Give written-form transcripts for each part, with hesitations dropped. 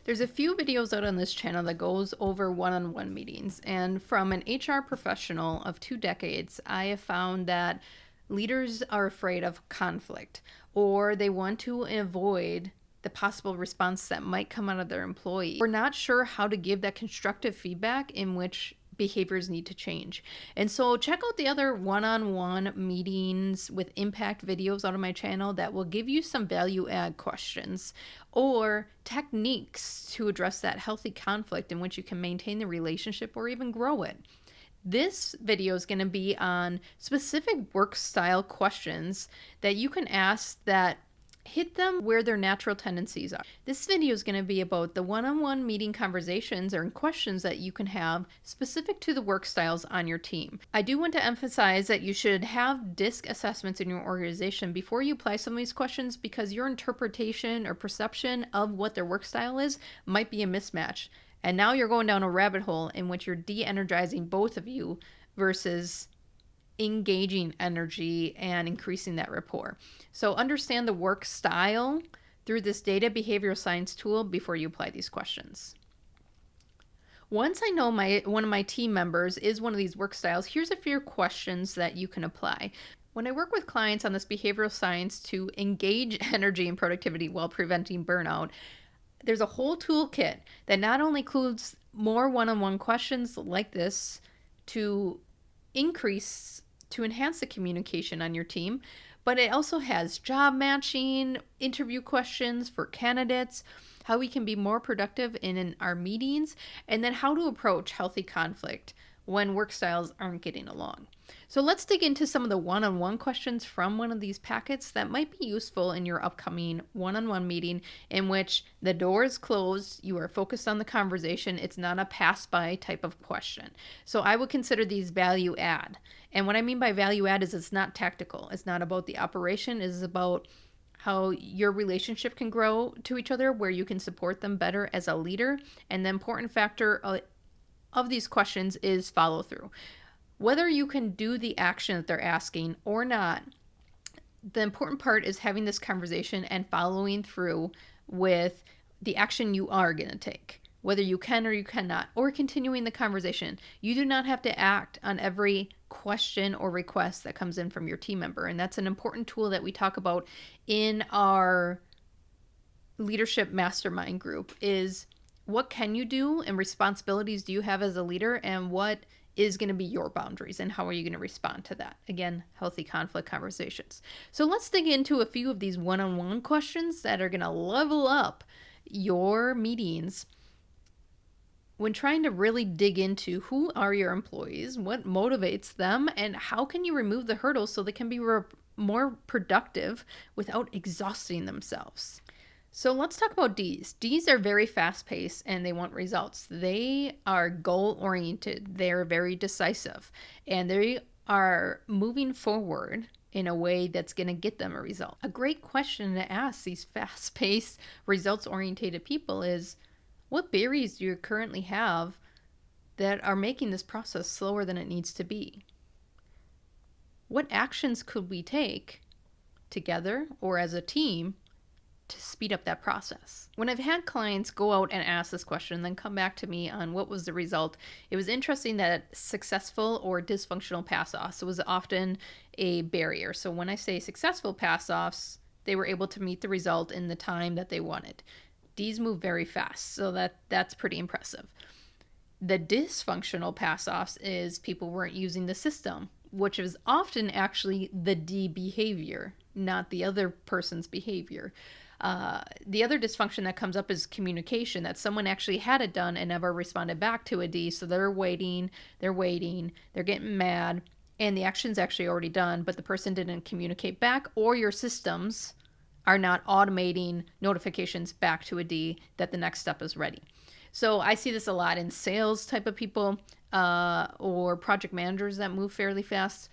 There's a few videos out on this channel that goes over one-on-one meetings, and from an HR professional of 2 decades, I have found that leaders are afraid of conflict, or they want to avoid the possible response that might come out of their employee. We're not sure how to give that constructive feedback in which behaviors need to change. And so check out the other one-on-one meetings with impact videos out of my channel that will give you some value add questions or techniques to address that healthy conflict in which you can maintain the relationship or even grow it. This video is going to be on specific work style questions that you can ask that hit them where their natural tendencies are. This video is going to be about the one-on-one meeting conversations or questions that you can have specific to the work styles on your team. I do want to emphasize that you should have DISC assessments in your organization before you apply some of these questions, because your interpretation or perception of what their work style is might be a mismatch. And now you're going down a rabbit hole in which you're de-energizing both of you versus engaging energy and increasing that rapport. So understand the work style through this data behavioral science tool before you apply these questions. Once I know one of my team members is one of these work styles, here's a few questions that you can apply. When I work with clients on this behavioral science to engage energy and productivity while preventing burnout, there's a whole toolkit that not only includes more one-on-one questions like this to enhance the communication on your team, but it also has job matching, interview questions for candidates, how we can be more productive in our meetings, and then how to approach healthy conflict when work styles aren't getting along. So let's dig into some of the one-on-one questions from one of these packets that might be useful in your upcoming one-on-one meeting in which the door is closed, you are focused on the conversation, it's not a pass-by type of question. So I would consider these value add. And what I mean by value add is it's not tactical. It's not about the operation. It is about how your relationship can grow to each other, where you can support them better as a leader. And the important factor of these questions is follow through. Whether you can do the action that they're asking or not, the important part is having this conversation and following through with the action you are going to take, whether you can or you cannot, or continuing the conversation. You do not have to act on every question or request that comes in from your team member. And that's an important tool that we talk about in our leadership mastermind group is what can you do and responsibilities do you have as a leader, and what is going to be your boundaries and how are you going to respond to that? Again, healthy conflict conversations. So let's dig into a few of these one-on-one questions that are going to level up your meetings when trying to really dig into who are your employees, what motivates them, and how can you remove the hurdles so they can be more productive without exhausting themselves. So let's talk about Ds. Ds are very fast-paced and they want results. They are goal-oriented. They're very decisive. And they are moving forward in a way that's going to get them a result. A great question to ask these fast-paced, results-oriented people is, what barriers do you currently have that are making this process slower than it needs to be? What actions could we take together or as a team to speed up that process? When I've had clients go out and ask this question, then come back to me on what was the result, it was interesting that successful or dysfunctional pass-offs was often a barrier. So when I say successful pass-offs, they were able to meet the result in the time that they wanted. Ds move very fast, so that's pretty impressive. The dysfunctional pass-offs is people weren't using the system, which is often actually the D behavior, not the other person's behavior. The other dysfunction that comes up is communication, that someone actually had it done and never responded back to a D, so they're waiting, they're getting mad, and the action's actually already done, but the person didn't communicate back, or your systems are not automating notifications back to a D that the next step is ready. So I see this a lot in sales type of people or project managers that move fairly fast.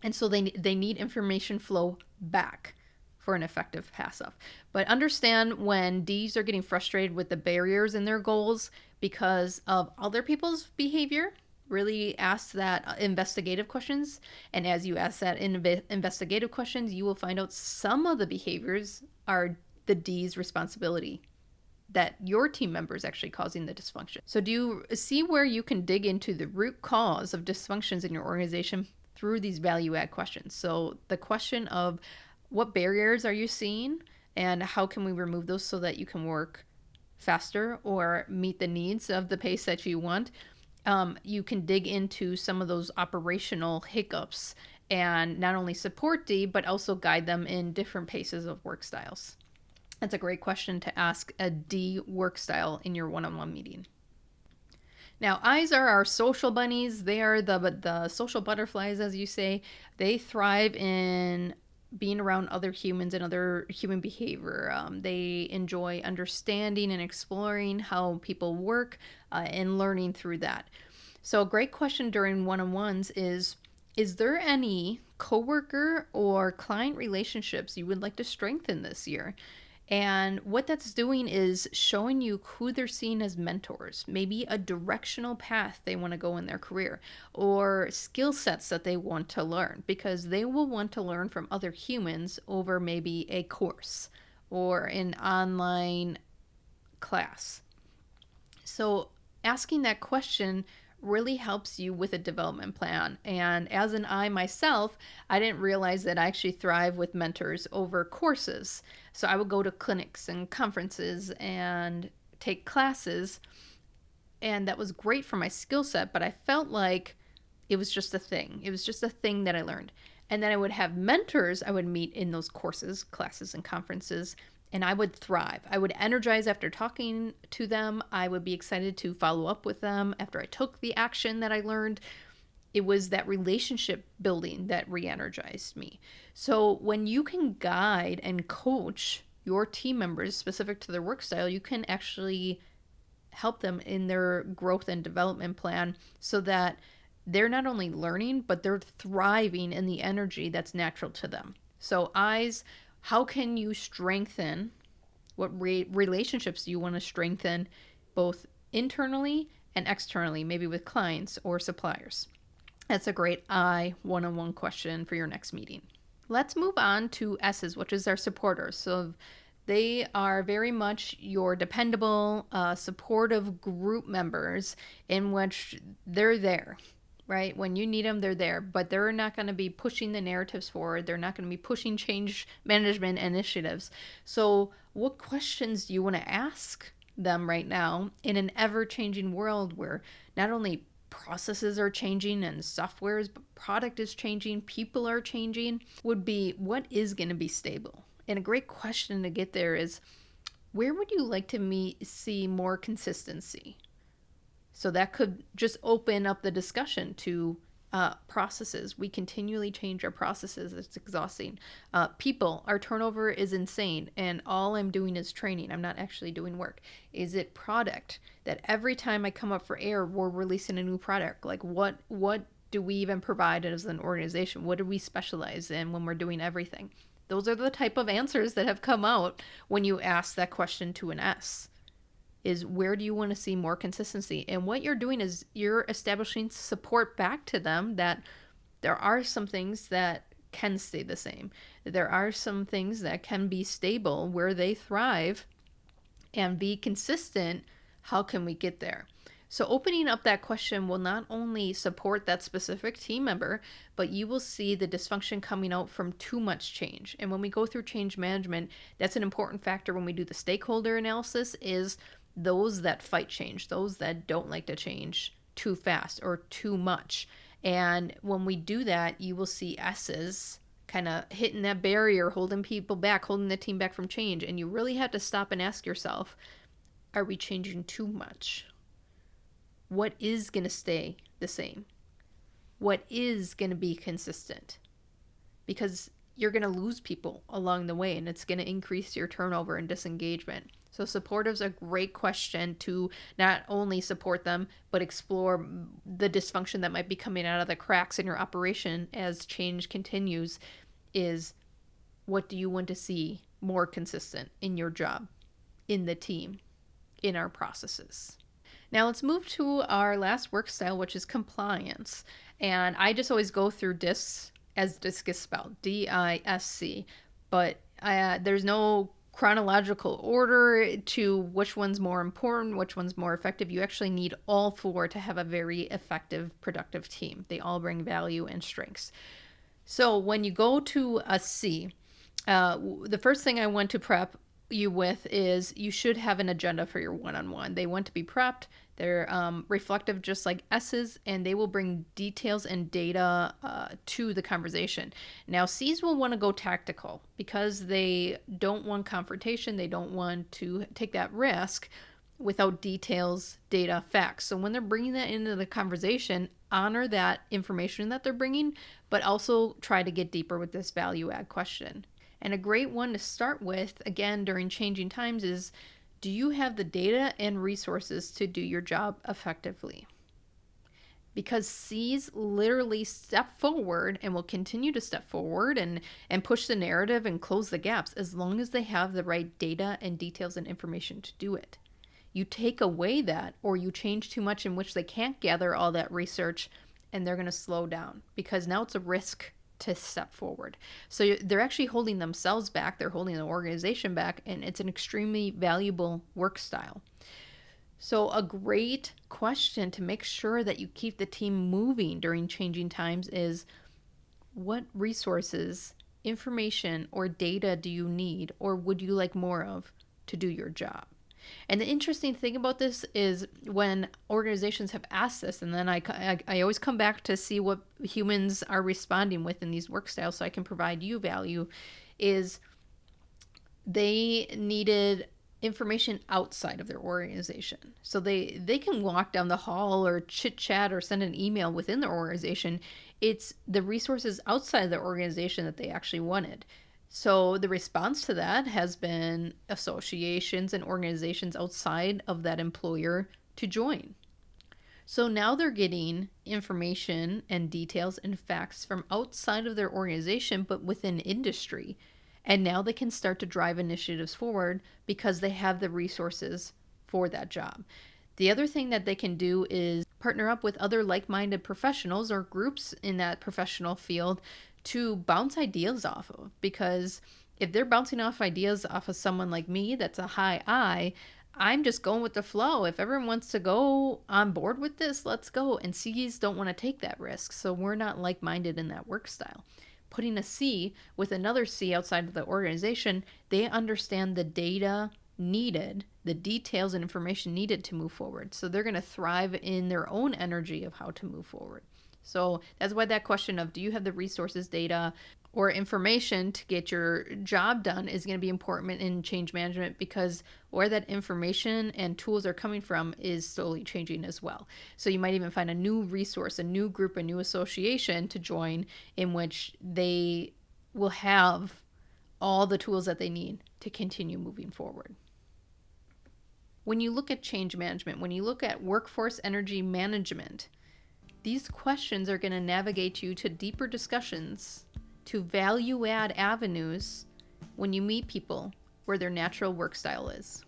And so they need information flow back for an effective pass-off. But understand when Ds are getting frustrated with the barriers in their goals because of other people's behavior, really ask that investigative questions. And as you ask that investigative questions, you will find out some of the behaviors are the D's responsibility. that your team member is actually causing the dysfunction. So do you see where you can dig into the root cause of dysfunctions in your organization through these value add questions? So the question of what barriers are you seeing and how can we remove those so that you can work faster or meet the needs of the pace that you want? You can dig into some of those operational hiccups and not only support D, but also guide them in different paces of work styles. That's a great question to ask a D work style in your one-on-one meeting. Now, I's are our social bunnies. They are the social butterflies, as you say. They thrive in being around other humans and other human behavior. They enjoy understanding and exploring how people work and learning through that. So a great question during one-on-ones is there any coworker or client relationships you would like to strengthen this year? And what that's doing is showing you who they're seeing as mentors, maybe a directional path they want to go in their career, or skill sets that they want to learn, because they will want to learn from other humans over maybe a course or an online class. So asking that question really helps you with a development plan. And as an I myself, I didn't realize that I actually thrive with mentors over courses. So I would go to clinics and conferences and take classes, and that was great for my skill set, but I felt like it was just a thing. It was just a thing that I learned. And then I would have mentors I would meet in those courses, classes, and conferences, and I would thrive. I would energize after talking to them. I would be excited to follow up with them after I took the action that I learned. It was that relationship building that re-energized me. So when you can guide and coach your team members specific to their work style, you can actually help them in their growth and development plan so that they're not only learning, but they're thriving in the energy that's natural to them. So I's, how can you strengthen what relationships do you want to strengthen both internally and externally, maybe with clients or suppliers? That's a great I one-on-one question for your next meeting. Let's move on to S's, which is our supporters. So they are very much your dependable, supportive group members in which they're there, right? When you need them, they're there, but they're not going to be pushing the narratives forward. They're not going to be pushing change management initiatives. So what questions do you want to ask them right now in an ever-changing world where not only processes are changing and softwares, but product is changing, people are changing, would be what is going to be stable? And a great question to get there is, where would you like to see more consistency? So that could just open up the discussion to processes. We continually change our processes. It's exhausting. People, our turnover is insane, and all I'm doing is training. I'm not actually doing work. Is it product that every time I come up for air, we're releasing a new product? Like what do we even provide as an organization? What do we specialize in when we're doing everything? Those are the type of answers that have come out when you ask that question to an S. Is where do you want to see more consistency? And what you're doing is you're establishing support back to them that there are some things that can stay the same. There are some things that can be stable where they thrive and be consistent. How can we get there? So opening up that question will not only support that specific team member, but you will see the dysfunction coming out from too much change. And when we go through change management, that's an important factor when we do the stakeholder analysis is those that fight change, those that don't like to change too fast or too much. And when we do that, you will see S's kind of hitting that barrier, holding people back, holding the team back from change. And you really have to stop and ask yourself, are we changing too much? What is going to stay the same? What is going to be consistent? Because you're going to lose people along the way, and it's going to increase your turnover and disengagement. So supportive is a great question to not only support them, but explore the dysfunction that might be coming out of the cracks in your operation as change continues. Is what do you want to see more consistent in your job, in the team, in our processes? Now let's move to our last work style, which is compliance. And I just always go through DISC as DISC is spelled, DISC, but there's no chronological order to which one's more important, which one's more effective. You actually need all four to have a very effective, productive team. They all bring value and strengths. So when you go to a C, the first thing I want to prep you with is you should have an agenda for your one-on-one. They want to be prepped. They're reflective just like S's, and they will bring details and data to the conversation. Now, C's will want to go tactical because they don't want confrontation. They don't want to take that risk without details, data, facts. So when they're bringing that into the conversation, honor that information that they're bringing, but also try to get deeper with this value add question. And a great one to start with, again, during changing times is, do you have the data and resources to do your job effectively? Because C's literally step forward and will continue to step forward and push the narrative and close the gaps as long as they have the right data and details and information to do it. You take away that, or you change too much in which they can't gather all that research, and they're going to slow down because now it's a risk to step forward. So they're actually holding themselves back, they're holding the organization back, and it's an extremely valuable work style. So a great question to make sure that you keep the team moving during changing times is, what resources, information, or data do you need, or would you like more of to do your job? And the interesting thing about this is when organizations have asked this, and then I always come back to see what humans are responding with in these work styles so I can provide you value, is they needed information outside of their organization. So they can walk down the hall or chit chat or send an email within their organization. It's the resources outside of the organization that they actually wanted. So the response to that has been associations and organizations outside of that employer to join. So now they're getting information and details and facts from outside of their organization, but within industry. And now they can start to drive initiatives forward because they have the resources for that job. The other thing that they can do is partner up with other like-minded professionals or groups in that professional field to bounce ideas off of, because if they're bouncing off ideas off of someone like me that's a high I, I'm just going with the flow. If everyone wants to go on board with this, let's go. And C's don't want to take that risk, so we're not like-minded in that work style. Putting a C with another C outside of the organization, they understand the data needed, the details and information needed to move forward. So they're going to thrive in their own energy of how to move forward. So that's why that question of, do you have the resources, data, or information to get your job done is going to be important in change management, because where that information and tools are coming from is slowly changing as well. So you might even find a new resource, a new group, a new association to join in which they will have all the tools that they need to continue moving forward. When you look at change management, when you look at workforce energy management, these questions are going to navigate you to deeper discussions, to value add avenues when you meet people where their natural work style is.